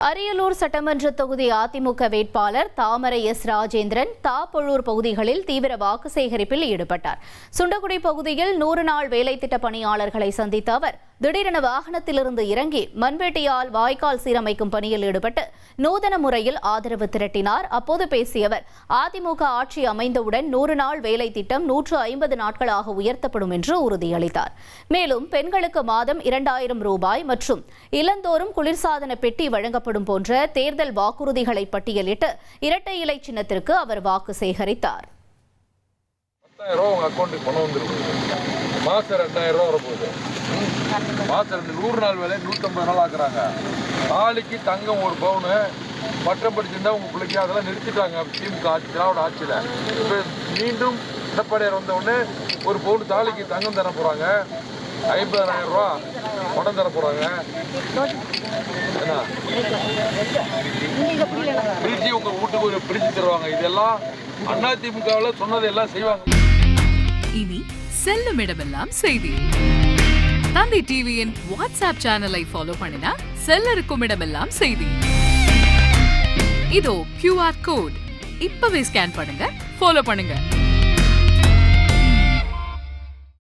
அரியலூர் சட்டமன்ற தொகுதி அதிமுக வேட்பாளர் தாமரை எஸ் ராஜேந்திரன் தாப்பொழூர் பகுதிகளில் தீவிர வாக்கு சேகரிப்பில் ஈடுபட்டார். சுண்டகுடி பகுதியில் 100 நாள் வேலை திட்ட பணியாளர்களை சந்தித்த அவர் திடீரென வாகனத்திலிருந்து இறங்கி மண்வெட்டியால் வாய்க்கால் சீரமைக்கும் பணியில் ஈடுபட்டு நூதன முறையில் ஆதரவு திரட்டினார். அப்போது பேசிய அவர் அதிமுக ஆட்சி அமைந்தவுடன் 100 நாள் வேலை திட்டம் 150 நாட்களாக உயர்த்தப்படும் என்று உறுதியளித்தார். மேலும் பெண்களுக்கு மாதம் 2000 ரூபாய் மற்றும் இல்லந்தோறும் குளிர்சாதன பெட்டி வழங்கப்படும் போன்ற தேர்தல் வாக்குறுதிகளை பட்டியலிட்டு இரட்டை இலை சின்னத்திற்கு அவர் வாக்கு சேகரித்தார். மாசம் 2000 ரூபா வரப்போகுது. மாசம் 100 நாள் வேலை 150 நாள் ஆக்குறாங்க. நாளைக்கு தங்கம் 1 பவுனு பட்டம் படிச்சிருந்தா உங்க பிள்ளைக்கு அதெல்லாம் நிறுத்திட்டாங்க திமுக ஆட்சி, திராவிட ஆட்சியில். இப்போ மீண்டும் எடப்பாடியார் வந்த உடனே 1 பவுன் தாலிக்கு தங்கம் தர போறாங்க. 50,000 ரூபா பணம் தர போறாங்க. பிரிட்ஜி உங்க வீட்டுக்கு ஒரு பிரிட்ஜி தருவாங்க. இதெல்லாம் அதிமுகவில் சொன்னதெல்லாம் செய்வாங்க. இனி செல்லும் இடமெல்லாம் செய்தி. தந்தி டிவியின் வாட்ஸ்அப் சேனலை ஃபாலோ பண்ணினா செல்ல இருக்கும் இடமெல்லாம் செய்தி. இதோ QR கோட் இப்பவே ஸ்கேன் பண்ணுங்க, ஃபாலோ பண்ணுங்க.